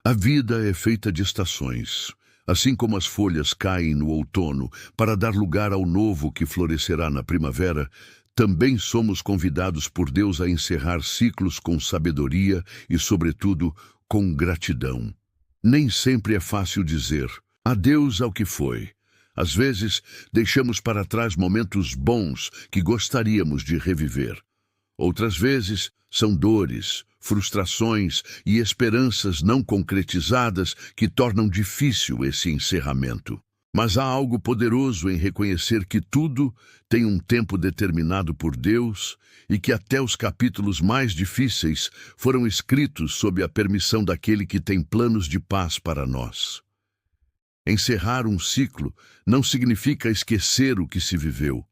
A vida é feita de estações. Assim como as folhas caem no outono para dar lugar ao novo que florescerá na primavera, também somos convidados por Deus a encerrar ciclos com sabedoria e, sobretudo, com gratidão. Nem sempre é fácil dizer adeus ao que foi. Às vezes, deixamos para trás momentos bons que gostaríamos de reviver. Outras vezes, são dores, frustrações e esperanças não concretizadas que tornam difícil esse encerramento. Mas há algo poderoso em reconhecer que tudo tem um tempo determinado por Deus e que até os capítulos mais difíceis foram escritos sob a permissão daquele que tem planos de paz para nós. Encerrar um ciclo não significa esquecer o que se viveu,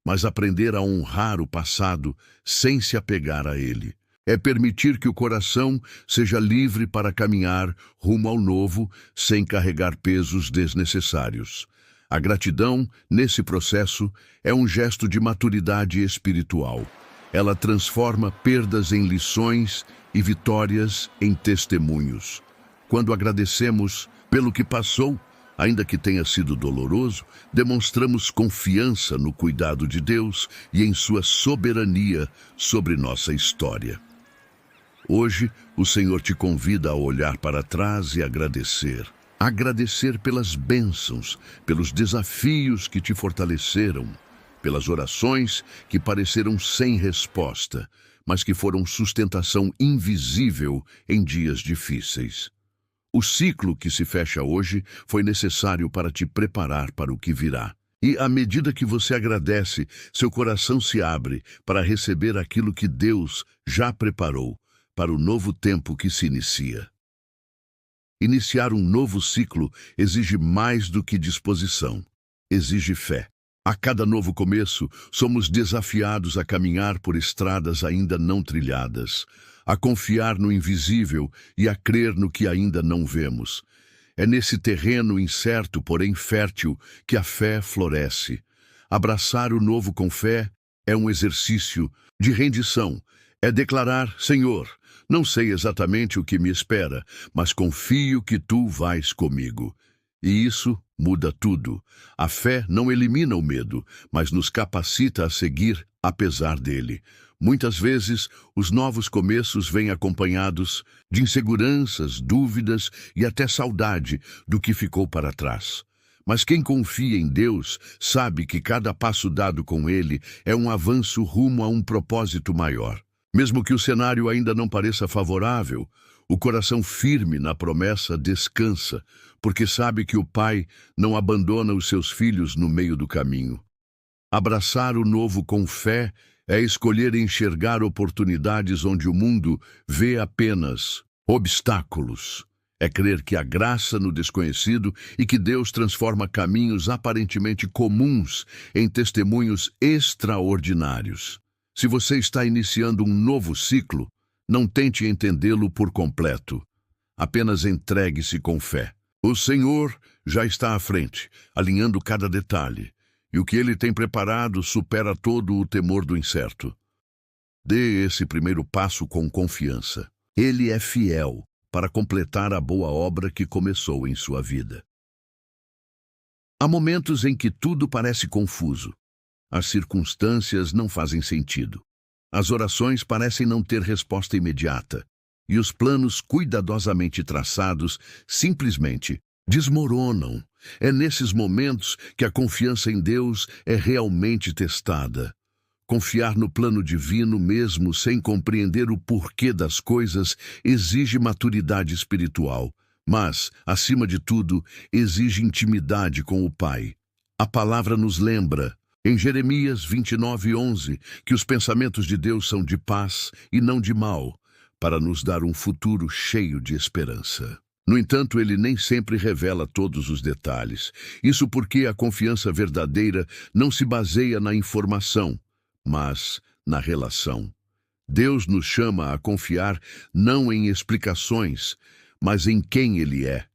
mas aprender a honrar o passado sem se apegar a ele. É permitir que o coração seja livre para caminhar rumo ao novo, sem carregar pesos desnecessários. A gratidão, nesse processo, é um gesto de maturidade espiritual. Ela transforma perdas em lições e vitórias em testemunhos. Quando agradecemos pelo que passou, ainda que tenha sido doloroso, demonstramos confiança no cuidado de Deus e em sua soberania sobre nossa história. Hoje, o Senhor te convida a olhar para trás e agradecer. Agradecer pelas bênçãos, pelos desafios que te fortaleceram, pelas orações que pareceram sem resposta, mas que foram sustentação invisível em dias difíceis. O ciclo que se fecha hoje foi necessário para te preparar para o que virá. E à medida que você agradece, seu coração se abre para receber aquilo que Deus já preparou para o novo tempo que se inicia. Iniciar um novo ciclo exige mais do que disposição, exige fé. A cada novo começo, somos desafiados a caminhar por estradas ainda não trilhadas, a confiar no invisível e a crer no que ainda não vemos. É nesse terreno incerto, porém fértil, que a fé floresce. Abraçar o novo com fé é um exercício de rendição. É declarar: Senhor, não sei exatamente o que me espera, mas confio que Tu vais comigo. E isso muda tudo. A fé não elimina o medo, mas nos capacita a seguir apesar dele. Muitas vezes, os novos começos vêm acompanhados de inseguranças, dúvidas e até saudade do que ficou para trás. Mas quem confia em Deus sabe que cada passo dado com Ele é um avanço rumo a um propósito maior. Mesmo que o cenário ainda não pareça favorável, o coração firme na promessa descansa, porque sabe que o Pai não abandona os seus filhos no meio do caminho. Abraçar o novo com fé é escolher enxergar oportunidades onde o mundo vê apenas obstáculos. É crer que há graça no desconhecido e que Deus transforma caminhos aparentemente comuns em testemunhos extraordinários. Se você está iniciando um novo ciclo, não tente entendê-lo por completo. Apenas entregue-se com fé. O Senhor já está à frente, alinhando cada detalhe, e o que Ele tem preparado supera todo o temor do incerto. Dê esse primeiro passo com confiança. Ele é fiel para completar a boa obra que começou em sua vida. Há momentos em que tudo parece confuso. As circunstâncias não fazem sentido. As orações parecem não ter resposta imediata. E os planos cuidadosamente traçados simplesmente desmoronam. É nesses momentos que a confiança em Deus é realmente testada. Confiar no plano divino mesmo sem compreender o porquê das coisas exige maturidade espiritual, mas, acima de tudo, exige intimidade com o Pai. A palavra nos lembra, em Jeremias 29:11, que os pensamentos de Deus são de paz e não de mal, para nos dar um futuro cheio de esperança. No entanto, ele nem sempre revela todos os detalhes. Isso porque a confiança verdadeira não se baseia na informação, mas na relação. Deus nos chama a confiar não em explicações, mas em quem Ele é.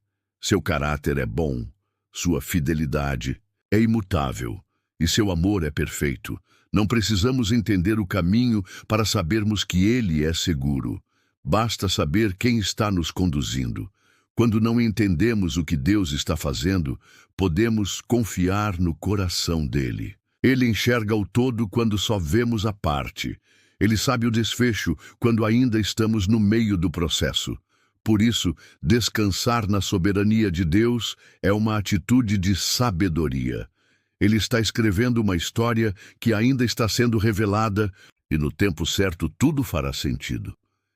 Seu caráter é bom, sua fidelidade é imutável e seu amor é perfeito. Não precisamos entender o caminho para sabermos que Ele é seguro. Basta saber quem está nos conduzindo. Quando não entendemos o que Deus está fazendo, podemos confiar no coração dele. Ele enxerga o todo quando só vemos a parte. Ele sabe o desfecho quando ainda estamos no meio do processo. Por isso, descansar na soberania de Deus é uma atitude de sabedoria. Ele está escrevendo uma história que ainda está sendo revelada e no tempo certo tudo fará sentido.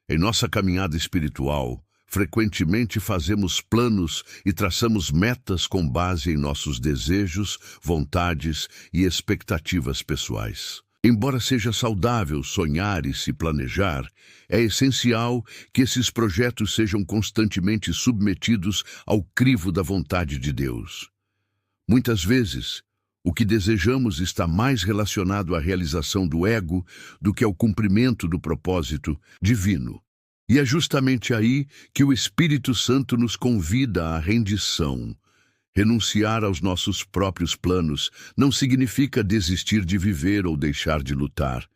Em nossa caminhada espiritual, frequentemente fazemos planos e traçamos metas com base em nossos desejos, vontades e expectativas pessoais. Embora seja saudável sonhar e se planejar, é essencial que esses projetos sejam constantemente submetidos ao crivo da vontade de Deus. Muitas vezes, o que desejamos está mais relacionado à realização do ego do que ao cumprimento do propósito divino. E é justamente aí que o Espírito Santo nos convida à rendição. Renunciar aos nossos próprios planos não significa desistir de viver ou deixar de lutar,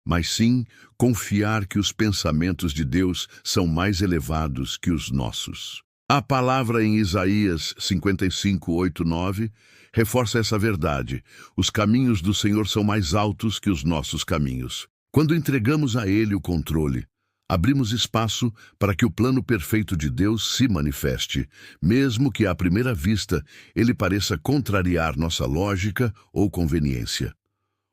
mas sim confiar que os pensamentos de Deus são mais elevados que os nossos. A palavra em Isaías 55, 8, 9 reforça essa verdade. Os caminhos do Senhor são mais altos que os nossos caminhos. Quando entregamos a Ele o controle, abrimos espaço para que o plano perfeito de Deus se manifeste, mesmo que à primeira vista ele pareça contrariar nossa lógica ou conveniência.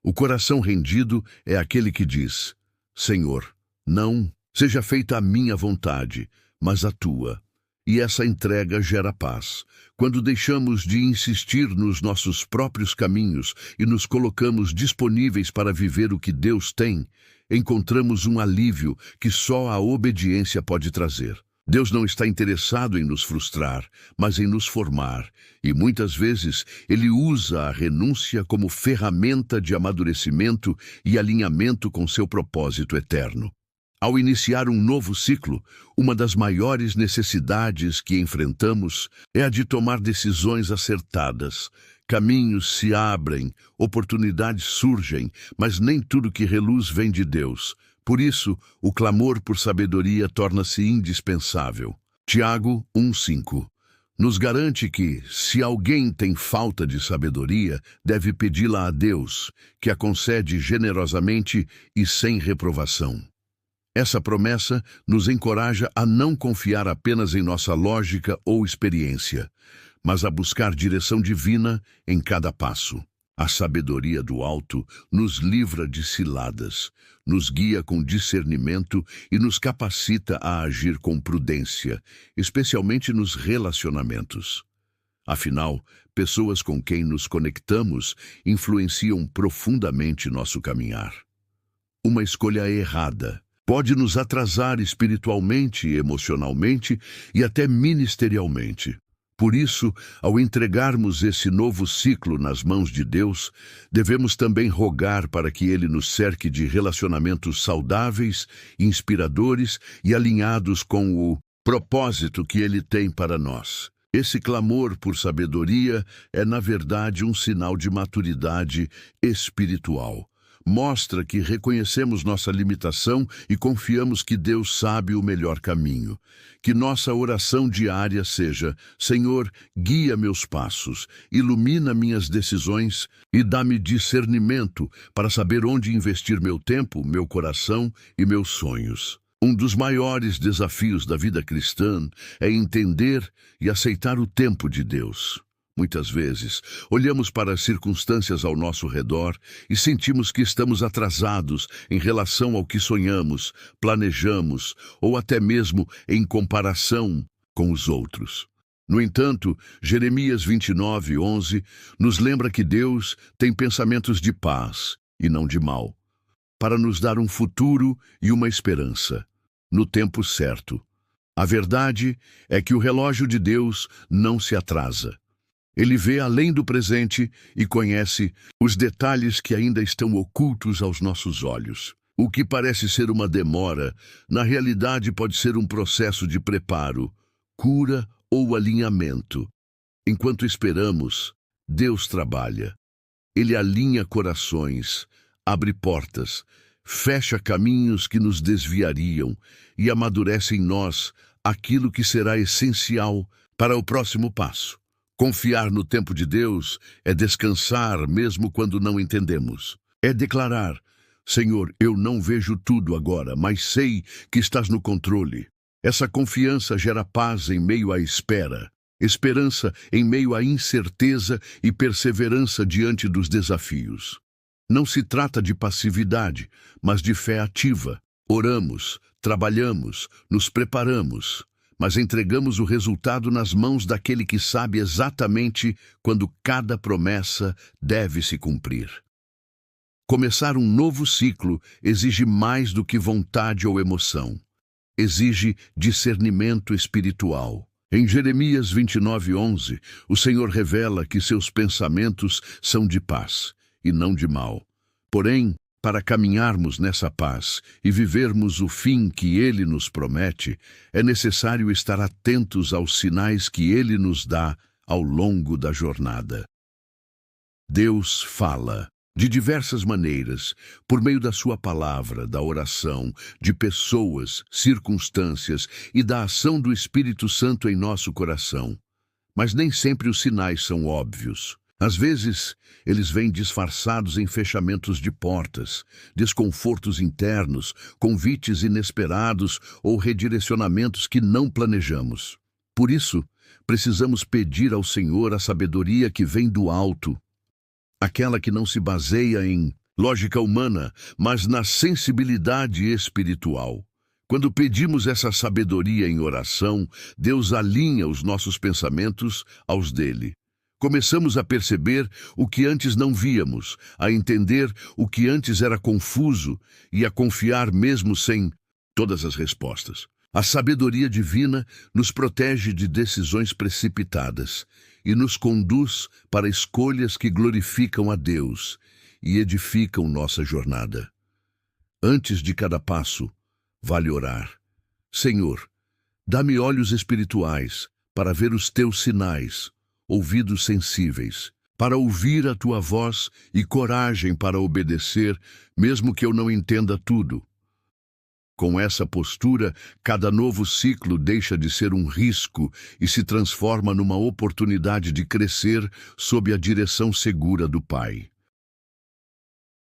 O coração rendido é aquele que diz: Senhor, não seja feita a minha vontade, mas a tua. E essa entrega gera paz. Quando deixamos de insistir nos nossos próprios caminhos e nos colocamos disponíveis para viver o que Deus tem, encontramos um alívio que só a obediência pode trazer. Deus não está interessado em nos frustrar, mas em nos formar, e muitas vezes Ele usa a renúncia como ferramenta de amadurecimento e alinhamento com seu propósito eterno. Ao iniciar um novo ciclo, uma das maiores necessidades que enfrentamos é a de tomar decisões acertadas. Caminhos se abrem, oportunidades surgem, mas nem tudo que reluz vem de Deus. Por isso, o clamor por sabedoria torna-se indispensável. Tiago 1:5 nos garante que, se alguém tem falta de sabedoria, deve pedi-la a Deus, que a concede generosamente e sem reprovação. Essa promessa nos encoraja a não confiar apenas em nossa lógica ou experiência, mas a buscar direção divina em cada passo. A sabedoria do alto nos livra de ciladas, nos guia com discernimento e nos capacita a agir com prudência, especialmente nos relacionamentos. Afinal, pessoas com quem nos conectamos influenciam profundamente nosso caminhar. Uma escolha errada pode nos atrasar espiritualmente, emocionalmente e até ministerialmente. Por isso, ao entregarmos esse novo ciclo nas mãos de Deus, devemos também rogar para que Ele nos cerque de relacionamentos saudáveis, inspiradores e alinhados com o propósito que Ele tem para nós. Esse clamor por sabedoria é, na verdade, um sinal de maturidade espiritual. Mostra que reconhecemos nossa limitação e confiamos que Deus sabe o melhor caminho. Que nossa oração diária seja: Senhor, guia meus passos, ilumina minhas decisões e dá-me discernimento para saber onde investir meu tempo, meu coração e meus sonhos. Um dos maiores desafios da vida cristã é entender e aceitar o tempo de Deus. Muitas vezes, olhamos para as circunstâncias ao nosso redor e sentimos que estamos atrasados em relação ao que sonhamos, planejamos ou até mesmo em comparação com os outros. No entanto, Jeremias 29:11 nos lembra que Deus tem pensamentos de paz e não de mal, para nos dar um futuro e uma esperança, no tempo certo. A verdade é que o relógio de Deus não se atrasa. Ele vê além do presente e conhece os detalhes que ainda estão ocultos aos nossos olhos. O que parece ser uma demora, na realidade pode ser um processo de preparo, cura ou alinhamento. Enquanto esperamos, Deus trabalha. Ele alinha corações, abre portas, fecha caminhos que nos desviariam e amadurece em nós aquilo que será essencial para o próximo passo. Confiar no tempo de Deus é descansar mesmo quando não entendemos. É declarar: Senhor, eu não vejo tudo agora, mas sei que estás no controle. Essa confiança gera paz em meio à espera, esperança em meio à incerteza e perseverança diante dos desafios. Não se trata de passividade, mas de fé ativa. Oramos, trabalhamos, nos preparamos, mas entregamos o resultado nas mãos daquele que sabe exatamente quando cada promessa deve se cumprir. Começar um novo ciclo exige mais do que vontade ou emoção. Exige discernimento espiritual. Em Jeremias 29:11, o Senhor revela que seus pensamentos são de paz e não de mal. Porém, para caminharmos nessa paz e vivermos o fim que Ele nos promete, é necessário estar atentos aos sinais que Ele nos dá ao longo da jornada. Deus fala de diversas maneiras, por meio da sua palavra, da oração, de pessoas, circunstâncias e da ação do Espírito Santo em nosso coração. Mas nem sempre os sinais são óbvios. Às vezes, eles vêm disfarçados em fechamentos de portas, desconfortos internos, convites inesperados ou redirecionamentos que não planejamos. Por isso, precisamos pedir ao Senhor a sabedoria que vem do alto, aquela que não se baseia em lógica humana, mas na sensibilidade espiritual. Quando pedimos essa sabedoria em oração, Deus alinha os nossos pensamentos aos dele. Começamos a perceber o que antes não víamos, a entender o que antes era confuso e a confiar mesmo sem todas as respostas. A sabedoria divina nos protege de decisões precipitadas e nos conduz para escolhas que glorificam a Deus e edificam nossa jornada. Antes de cada passo, vale orar. Senhor, dá-me olhos espirituais para ver os teus sinais, ouvidos sensíveis, para ouvir a tua voz e coragem para obedecer, mesmo que eu não entenda tudo. Com essa postura, cada novo ciclo deixa de ser um risco e se transforma numa oportunidade de crescer sob a direção segura do Pai.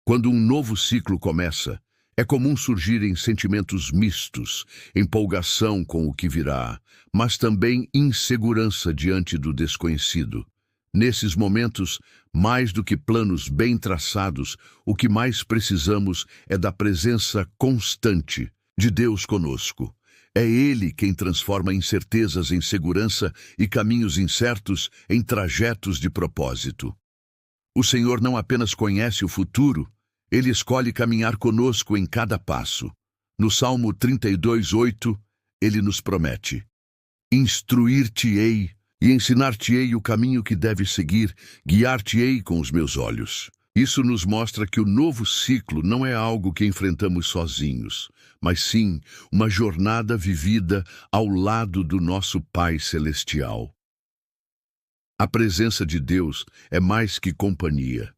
Quando um novo ciclo começa, é comum surgirem sentimentos mistos, empolgação com o que virá, mas também insegurança diante do desconhecido. Nesses momentos, mais do que planos bem traçados, o que mais precisamos é da presença constante de Deus conosco. É Ele quem transforma incertezas em segurança e caminhos incertos em trajetos de propósito. O Senhor não apenas conhece o futuro, Ele escolhe caminhar conosco em cada passo. No Salmo 32:8, Ele nos promete: instruir-te-ei e ensinar-te-ei o caminho que deves seguir, guiar-te-ei com os meus olhos. Isso nos mostra que o novo ciclo não é algo que enfrentamos sozinhos, mas sim uma jornada vivida ao lado do nosso Pai Celestial. A presença de Deus é mais que companhia,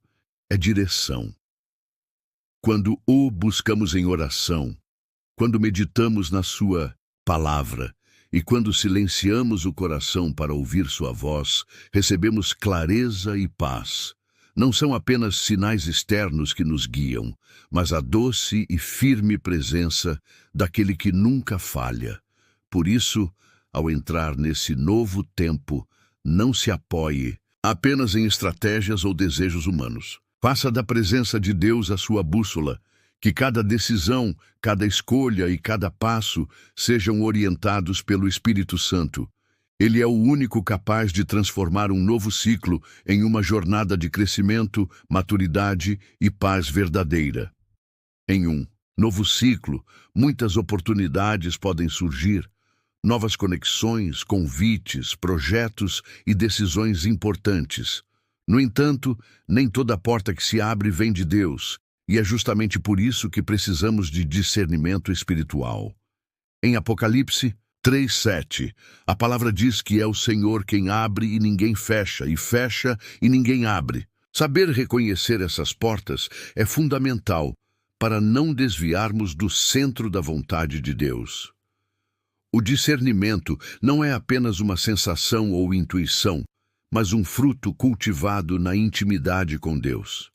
é direção. Quando o buscamos em oração, quando meditamos na sua palavra e quando silenciamos o coração para ouvir sua voz, recebemos clareza e paz. Não são apenas sinais externos que nos guiam, mas a doce e firme presença daquele que nunca falha. Por isso, ao entrar nesse novo tempo, não se apoie apenas em estratégias ou desejos humanos. Faça da presença de Deus a sua bússola, que cada decisão, cada escolha e cada passo sejam orientados pelo Espírito Santo. Ele é o único capaz de transformar um novo ciclo em uma jornada de crescimento, maturidade e paz verdadeira. Em um novo ciclo, muitas oportunidades podem surgir, novas conexões, convites, projetos e decisões importantes. No entanto, nem toda porta que se abre vem de Deus, e é justamente por isso que precisamos de discernimento espiritual. Em Apocalipse 3:7, a palavra diz que é o Senhor quem abre e ninguém fecha, e fecha e ninguém abre. Saber reconhecer essas portas é fundamental para não desviarmos do centro da vontade de Deus. O discernimento não é apenas uma sensação ou intuição, mas um fruto cultivado na intimidade com Deus.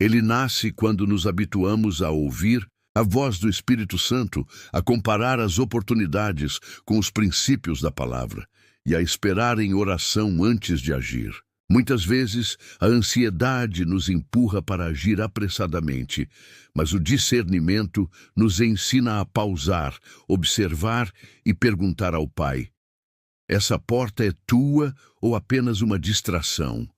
Ele nasce quando nos habituamos a ouvir a voz do Espírito Santo, a comparar as oportunidades com os princípios da palavra e a esperar em oração antes de agir. Muitas vezes, a ansiedade nos empurra para agir apressadamente, mas o discernimento nos ensina a pausar, observar e perguntar ao Pai: essa porta é tua ou apenas uma distração?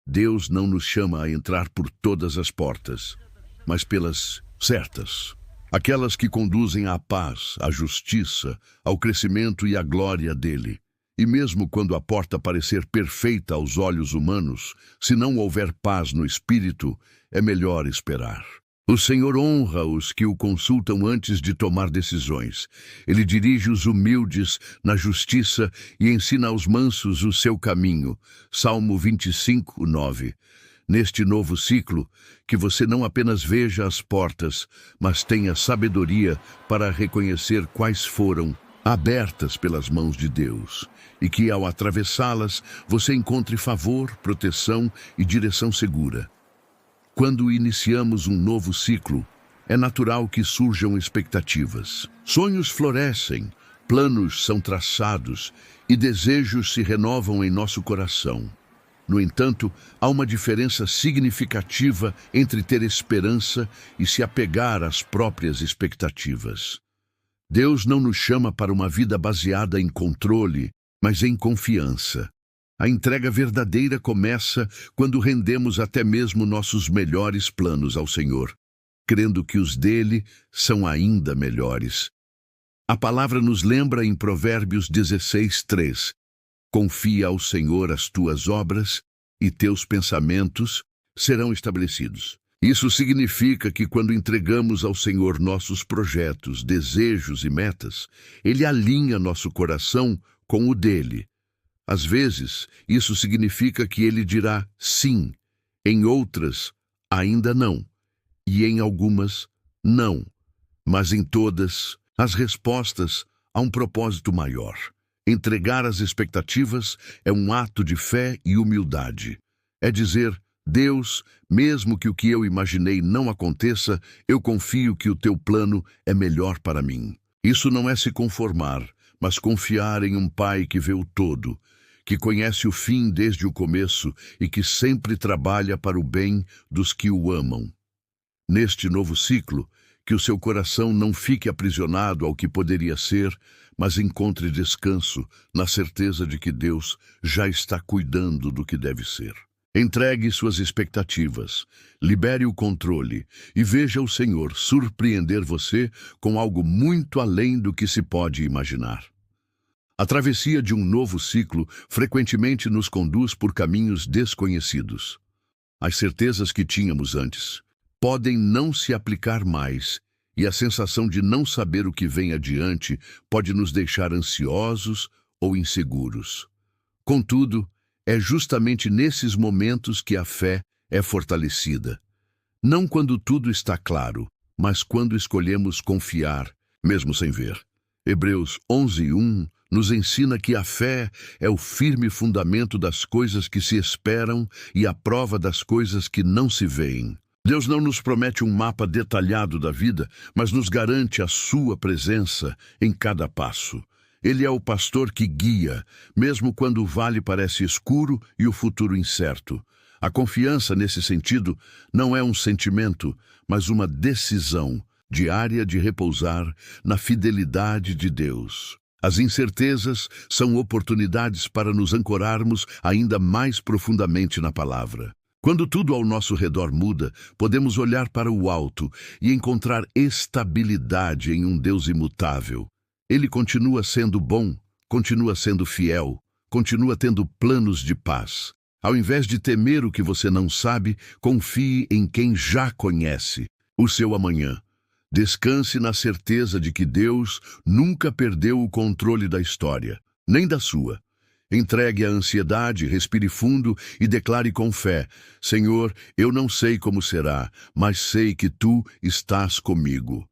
Deus não nos chama a entrar por todas as portas, mas pelas certas, aquelas que conduzem à paz, à justiça, ao crescimento e à glória dele. E mesmo quando a porta parecer perfeita aos olhos humanos, se não houver paz no espírito, é melhor esperar. O Senhor honra os que o consultam antes de tomar decisões. Ele dirige os humildes na justiça e ensina aos mansos o seu caminho. Salmo 25, 9. Neste novo ciclo, que você não apenas veja as portas, mas tenha sabedoria para reconhecer quais foram abertas pelas mãos de Deus, e que ao atravessá-las você encontre favor, proteção e direção segura. Quando iniciamos um novo ciclo, é natural que surjam expectativas. Sonhos florescem, planos são traçados e desejos se renovam em nosso coração. No entanto, há uma diferença significativa entre ter esperança e se apegar às próprias expectativas. Deus não nos chama para uma vida baseada em controle, mas em confiança. A entrega verdadeira começa quando rendemos até mesmo nossos melhores planos ao Senhor, crendo que os dele são ainda melhores. A palavra nos lembra em Provérbios 16, 3: confia ao Senhor as tuas obras e teus pensamentos serão estabelecidos. Isso significa que quando entregamos ao Senhor nossos projetos, desejos e metas, Ele alinha nosso coração com o dele. Às vezes, isso significa que Ele dirá sim, em outras, ainda não, e em algumas, não. Mas em todas, as respostas há um propósito maior. Entregar as expectativas é um ato de fé e humildade. É dizer: Deus, mesmo que o que eu imaginei não aconteça, eu confio que o teu plano é melhor para mim. Isso não é se conformar, mas confiar em um Pai que vê o todo, que conhece o fim desde o começo e que sempre trabalha para o bem dos que o amam. Neste novo ciclo, que o seu coração não fique aprisionado ao que poderia ser, mas encontre descanso na certeza de que Deus já está cuidando do que deve ser. Entregue suas expectativas, libere o controle e veja o Senhor surpreender você com algo muito além do que se pode imaginar. A travessia de um novo ciclo frequentemente nos conduz por caminhos desconhecidos. As certezas que tínhamos antes podem não se aplicar mais, e a sensação de não saber o que vem adiante pode nos deixar ansiosos ou inseguros. Contudo, é justamente nesses momentos que a fé é fortalecida. Não quando tudo está claro, mas quando escolhemos confiar, mesmo sem ver. Hebreus 11:1 nos ensina que a fé é o firme fundamento das coisas que se esperam e a prova das coisas que não se veem. Deus não nos promete um mapa detalhado da vida, mas nos garante a sua presença em cada passo. Ele é o pastor que guia, mesmo quando o vale parece escuro e o futuro incerto. A confiança, nesse sentido, não é um sentimento, mas uma decisão diária de repousar na fidelidade de Deus. As incertezas são oportunidades para nos ancorarmos ainda mais profundamente na palavra. Quando tudo ao nosso redor muda, podemos olhar para o alto e encontrar estabilidade em um Deus imutável. Ele continua sendo bom, continua sendo fiel, continua tendo planos de paz. Ao invés de temer o que você não sabe, confie em quem já conhece o seu amanhã. Descanse na certeza de que Deus nunca perdeu o controle da história, nem da sua. Entregue a ansiedade, respire fundo e declare com fé: Senhor, eu não sei como será, mas sei que Tu estás comigo.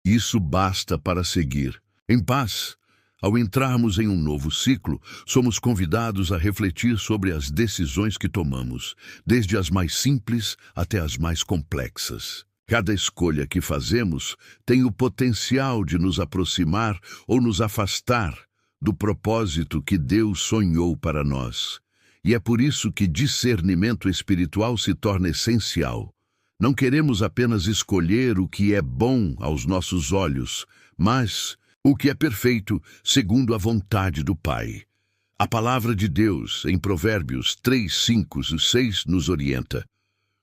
Isso basta para seguir. Em paz, Ao entrarmos em um novo ciclo, somos convidados a refletir sobre as decisões que tomamos, desde as mais simples até as mais complexas. Cada escolha que fazemos tem o potencial de nos aproximar ou nos afastar do propósito que Deus sonhou para nós. E é por isso que discernimento espiritual se torna essencial. Não queremos apenas escolher o que é bom aos nossos olhos, mas o que é perfeito segundo a vontade do Pai. A palavra de Deus, em Provérbios 3, 5 e 6, nos orienta.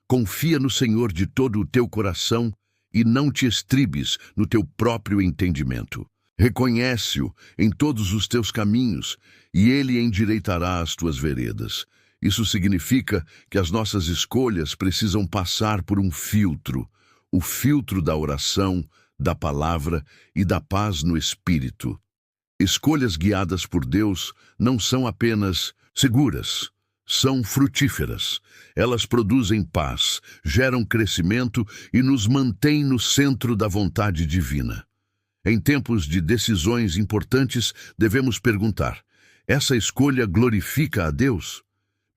Confia no Senhor de todo o teu coração e não te estribes no teu próprio entendimento. Reconhece-o em todos os teus caminhos e ele endireitará as tuas veredas. Isso significa que as nossas escolhas precisam passar por um filtro, o filtro da oração, da palavra e da paz no espírito. Escolhas guiadas por Deus não são apenas seguras, são frutíferas. Elas produzem paz, geram crescimento e nos mantêm no centro da vontade divina. Em tempos de decisões importantes, devemos perguntar: essa escolha glorifica a Deus?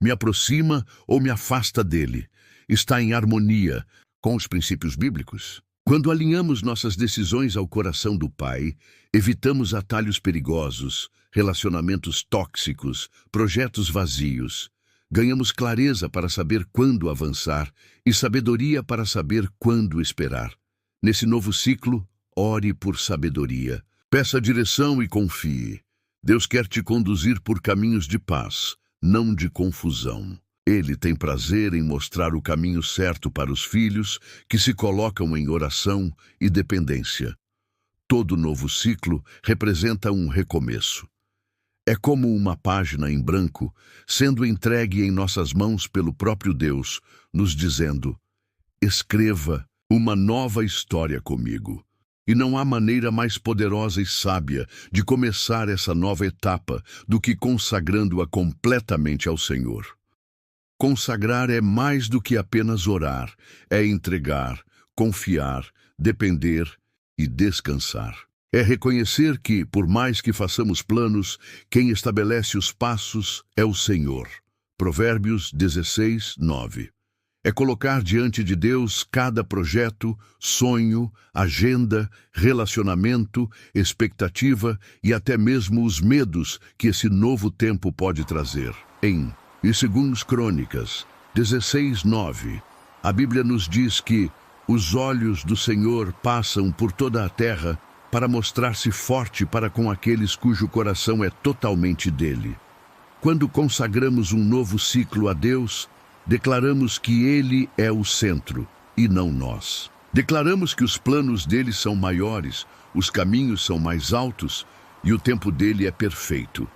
Me aproxima ou me afasta dele? Está em harmonia com os princípios bíblicos? Quando alinhamos nossas decisões ao coração do Pai, evitamos atalhos perigosos, relacionamentos tóxicos, projetos vazios. Ganhamos clareza para saber quando avançar e sabedoria para saber quando esperar. Nesse novo ciclo, ore por sabedoria. Peça direção e confie. Deus quer te conduzir por caminhos de paz, não de confusão. Ele tem prazer em mostrar o caminho certo para os filhos que se colocam em oração e dependência. Todo novo ciclo representa um recomeço. É como uma página em branco sendo entregue em nossas mãos pelo próprio Deus, nos dizendo: escreva uma nova história comigo. E não há maneira mais poderosa e sábia de começar essa nova etapa do que consagrando-a completamente ao Senhor. Consagrar é mais do que apenas orar, é entregar, confiar, depender e descansar. É reconhecer que, por mais que façamos planos, quem estabelece os passos é o Senhor. Provérbios 16, 9. É colocar diante de Deus cada projeto, sonho, agenda, relacionamento, expectativa e até mesmo os medos que esse novo tempo pode trazer. E segundo Crônicas 16, 9, a Bíblia nos diz que os olhos do Senhor passam por toda a terra para mostrar-se forte para com aqueles cujo coração é totalmente dele. Quando consagramos um novo ciclo a Deus, declaramos que Ele é o centro e não nós. Declaramos que os planos dele são maiores, os caminhos são mais altos e o tempo dele é perfeito.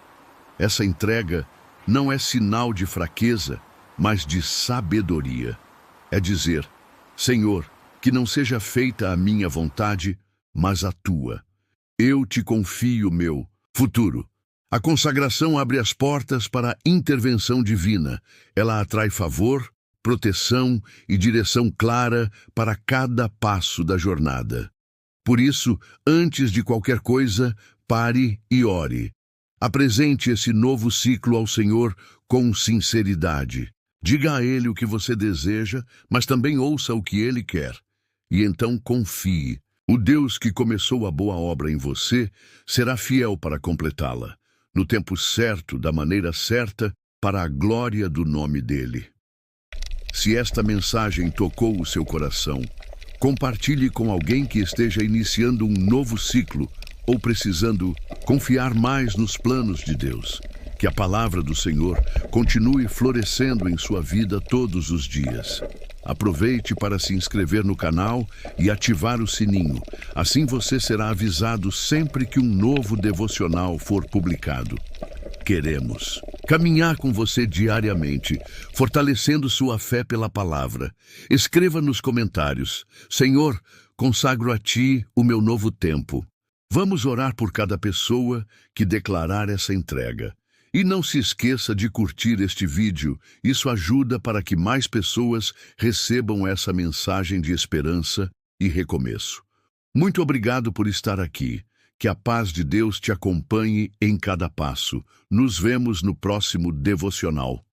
Essa entrega não é sinal de fraqueza, mas de sabedoria. É dizer: Senhor, que não seja feita a minha vontade, mas a tua. Eu te confio meu futuro. A consagração abre as portas para a intervenção divina. Ela atrai favor, proteção e direção clara para cada passo da jornada. Por isso, antes de qualquer coisa, pare e ore. Apresente esse novo ciclo ao Senhor com sinceridade. Diga a Ele o que você deseja, mas também ouça o que Ele quer. E então confie. O Deus que começou a boa obra em você será fiel para completá-la, no tempo certo, da maneira certa, para a glória do nome dEle. Se esta mensagem tocou o seu coração, compartilhe com alguém que esteja iniciando um novo ciclo ou precisando confiar mais nos planos de Deus. Que a palavra do Senhor continue florescendo em sua vida todos os dias. Aproveite para se inscrever no canal e ativar o sininho. Assim você será avisado sempre que um novo devocional for publicado. Queremos caminhar com você diariamente, fortalecendo sua fé pela palavra. Escreva nos comentários: Senhor, consagro a Ti o meu novo tempo. Vamos orar por cada pessoa que declarar essa entrega. E não se esqueça de curtir este vídeo, isso ajuda para que mais pessoas recebam essa mensagem de esperança e recomeço. Muito obrigado por estar aqui. Que a paz de Deus te acompanhe em cada passo. Nos vemos no próximo devocional.